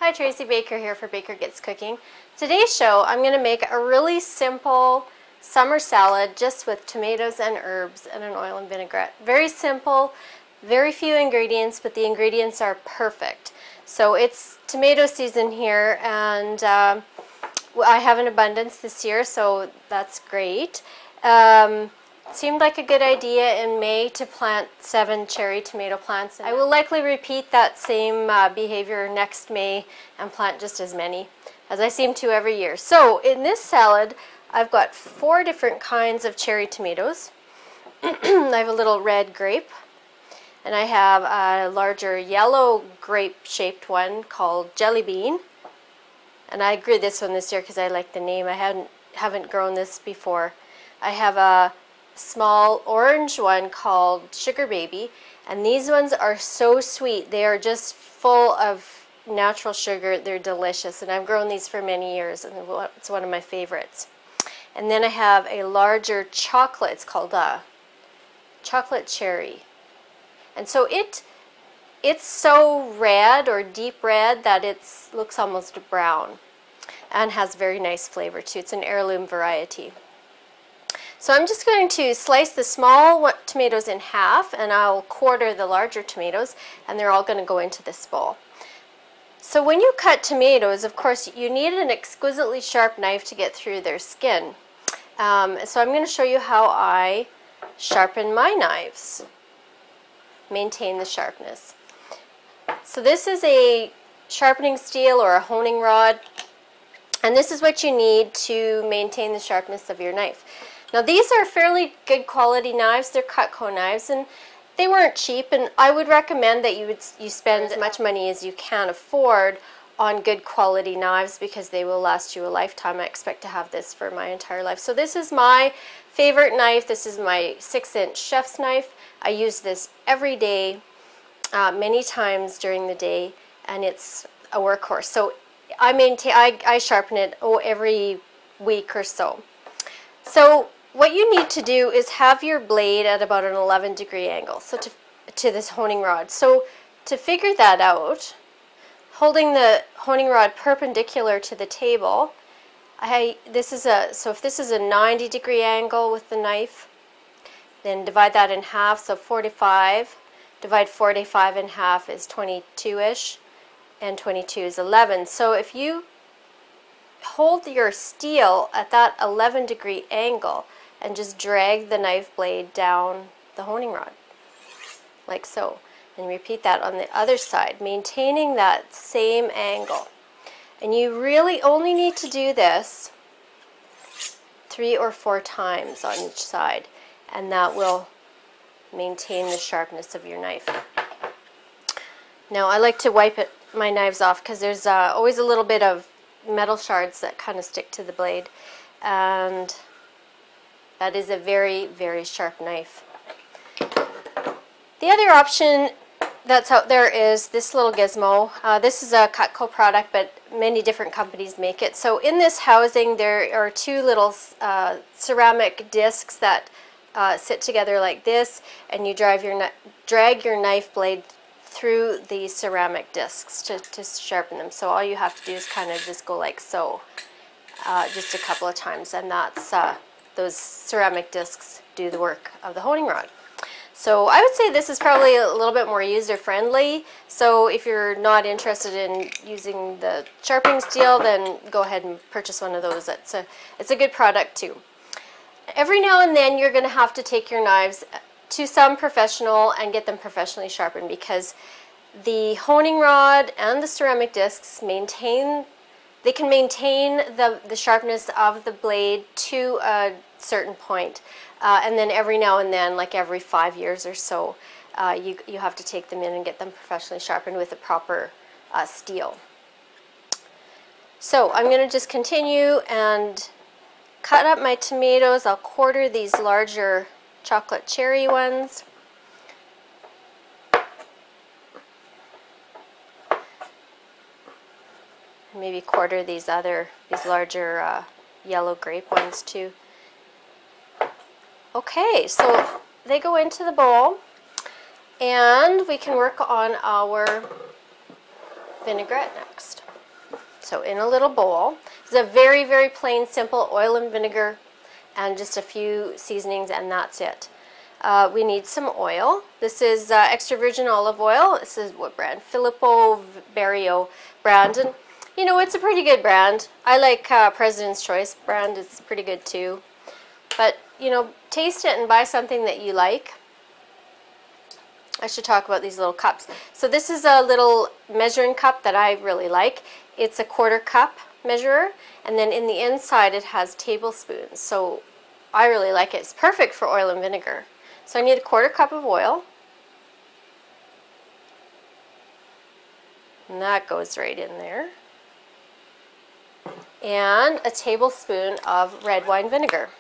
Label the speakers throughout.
Speaker 1: Hi, Tracy Baker here for Baker Gets Cooking. Today's show, I'm going to make a really simple summer salad just with tomatoes and herbs and an oil and vinaigrette. Very simple, very few ingredients, but the ingredients are perfect. So it's tomato season here, and I have an abundance this year, so that's great. Seemed like a good idea in May to plant 7 cherry tomato plants. I will likely repeat that same behavior next May and plant just as many as I seem to every year. So in this salad, I've got 4 different kinds of cherry tomatoes. I have a little red grape, and I have a larger yellow grape-shaped one called jelly bean. And I grew this one this year because I like the name. I haven't grown this before. I have a small orange one called Sugar Baby, and these ones are so sweet. They are just full of natural sugar. They're delicious, and I've grown these for many years, and it's one of my favorites. And then I have a larger chocolate. It's called a chocolate cherry, and so it's so red or deep red that it looks almost brown and has very nice flavor too. It's an heirloom variety. So I'm just going to slice the small tomatoes in half, and I'll quarter the larger tomatoes, and they're all going to go into this bowl. So when you cut tomatoes, of course, you need an exquisitely sharp knife to get through their skin. So I'm going to show you how I sharpen my knives, maintain the sharpness. So this is a sharpening steel or a honing rod, and this is what you need to maintain the sharpness of your knife. Now these are fairly good quality knives. They're Cutco knives, and they weren't cheap, and I would recommend that you spend as much money as you can afford on good quality knives because they will last you a lifetime. I expect to have this for my entire life. So this is my favorite knife. This is my 6-inch chef's knife. I use this every day, many times during the day, and it's a workhorse. So I sharpen it every week or so. So what you need to do is have your blade at about an 11-degree angle, so to this honing rod. So to figure that out, holding the honing rod perpendicular to the table, so if this is a 90-degree angle with the knife, then divide that in half, so 45. Divide 45 in half is 22-ish, and 22 is 11. So if you hold your steel at that 11-degree angle and just drag the knife blade down the honing rod, like so. And repeat that on the other side, maintaining that same angle. And you really only need to do this 3 or 4 times on each side, and that will maintain the sharpness of your knife. Now I like to wipe my knives off because there's always a little bit of metal shards that kind of stick to the blade, and that is a very, very sharp knife. The other option that's out there is this little gizmo. This is a Cutco product, but many different companies make it. So in this housing there are 2 little ceramic discs that sit together like this, and you drag your knife blade through the ceramic discs to sharpen them. So all you have to do is kind of just go like so, just a couple of times, and that's those ceramic discs do the work of the honing rod. So I would say this is probably a little bit more user-friendly. So if you're not interested in using the sharpening steel, then go ahead and purchase one of those. It's a good product too. Every now and then you're going to have to take your knives to some professional and get them professionally sharpened, because the honing rod and the ceramic discs can maintain the sharpness of the blade to a certain point. And then every now and then, like every 5 years or so, you have to take them in and get them professionally sharpened with the proper steel. So I'm going to just continue and cut up my tomatoes. I'll quarter these larger chocolate cherry ones. Maybe quarter these larger yellow grape ones too. Okay, so they go into the bowl, and we can work on our vinaigrette next. So in a little bowl. It's a very, very plain, simple oil and vinegar and just a few seasonings, and that's it. We need some oil. This is extra virgin olive oil. This is what brand? Filippo Barrio brand. And you know, it's a pretty good brand. I like President's Choice brand. It's pretty good too. But, you know, taste it and buy something that you like. I should talk about these little cups. So this is a little measuring cup that I really like. It's a 1/4 cup measurer, and then in the inside it has tablespoons. So I really like it. It's perfect for oil and vinegar. So I need a 1/4 cup of oil. And that goes right in there. And a tablespoon of red wine vinegar.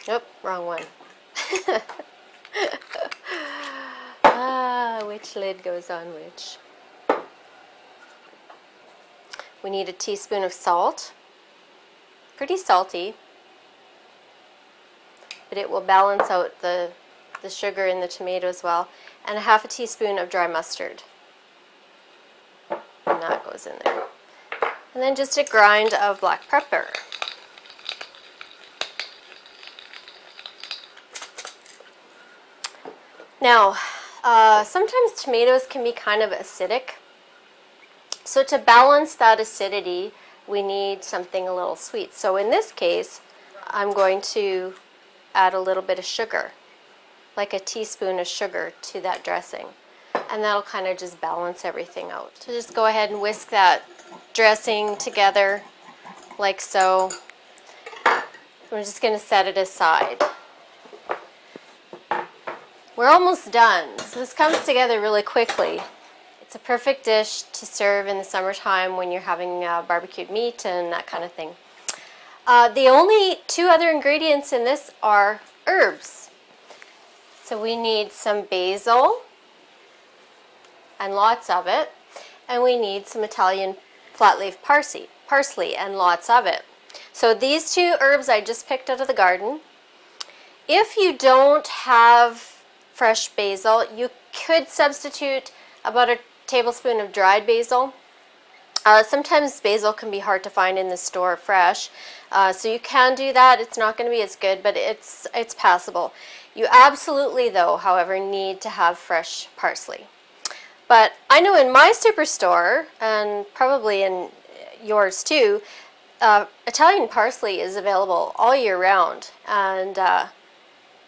Speaker 1: Oop, wrong one. Which lid goes on which? We need a teaspoon of salt. Pretty salty, but it will balance out the sugar in the tomato as well. And a 1/2 teaspoon of dry mustard. And that goes in there. And then just a grind of black pepper. Now, sometimes tomatoes can be kind of acidic. So to balance that acidity, we need something a little sweet. So in this case, I'm going to add a little bit of sugar, like a teaspoon of sugar to that dressing. And that'll kind of just balance everything out. So just go ahead and whisk that dressing together like so. We're just going to set it aside. We're almost done. So this comes together really quickly. It's a perfect dish to serve in the summertime when you're having barbecued meat and that kind of thing. The only 2 other ingredients in this are herbs. So we need some basil, and lots of it, and we need some Italian flat leaf parsley, and lots of it. So these 2 herbs I just picked out of the garden. If you don't have fresh basil, you could substitute about a tablespoon of dried basil. Sometimes basil can be hard to find in the store fresh, so you can do that. It's not going to be as good, but it's passable. You absolutely, though, however, need to have fresh parsley. But I know in my superstore, and probably in yours too, Italian parsley is available all year round, and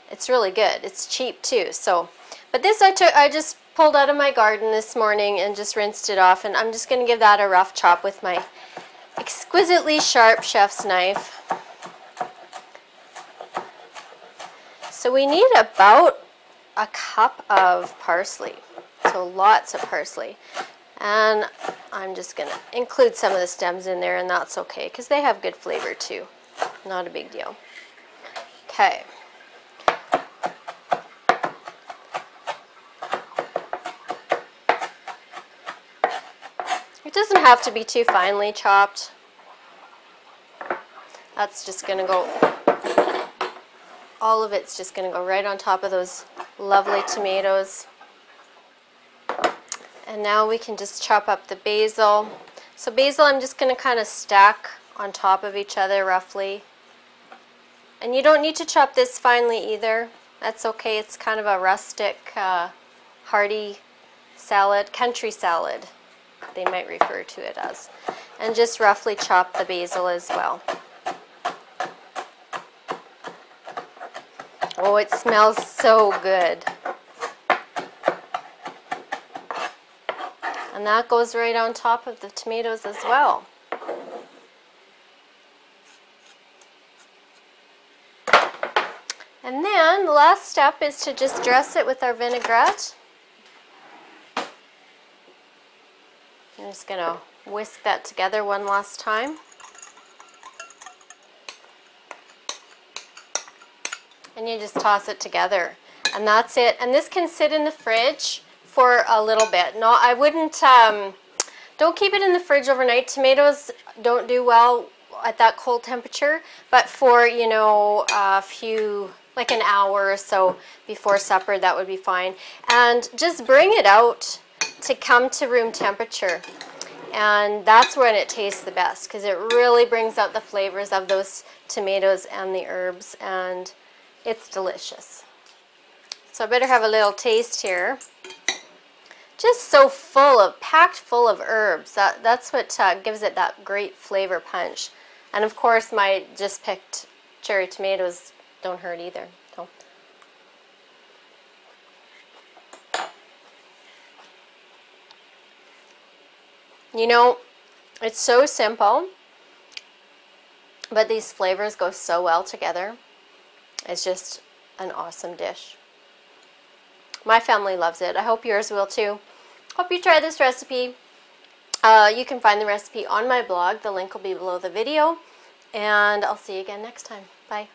Speaker 1: it's really good. It's cheap too. So, but this I just pulled out of my garden this morning and just rinsed it off, and I'm just going to give that a rough chop with my exquisitely sharp chef's knife. So we need about a cup of parsley, so lots of parsley. And I'm just going to include some of the stems in there, and that's okay because they have good flavor too. Not a big deal. Okay. It doesn't have to be too finely chopped. That's just going to go, all of it's just going to go right on top of those lovely tomatoes. And now we can just chop up the basil. So basil I'm just going to kind of stack on top of each other roughly. And you don't need to chop this finely either. That's okay. It's kind of a rustic, hearty salad, country salad, they might refer to it as. And just roughly chop the basil as well. Oh, it smells so good. And that goes right on top of the tomatoes as well. And then the last step is to just dress it with our vinaigrette. I'm just going to whisk that together one last time. And you just toss it together. And that's it. And this can sit in the fridge for a little bit. No, I wouldn't, don't keep it in the fridge overnight. Tomatoes don't do well at that cold temperature, but for, you know, a few, like an hour or so before supper, that would be fine. And just bring it out to come to room temperature. And that's when it tastes the best, because it really brings out the flavors of those tomatoes and the herbs, and it's delicious. So I better have a little taste here. Just so packed full of herbs. That's what gives it that great flavor punch. And of course, my just picked cherry tomatoes don't hurt either. So. You know, it's so simple, but these flavors go so well together. It's just an awesome dish. My family loves it. I hope yours will too. Hope you try this recipe. You can find the recipe on my blog. The link will be below the video. And I'll see you again next time. Bye.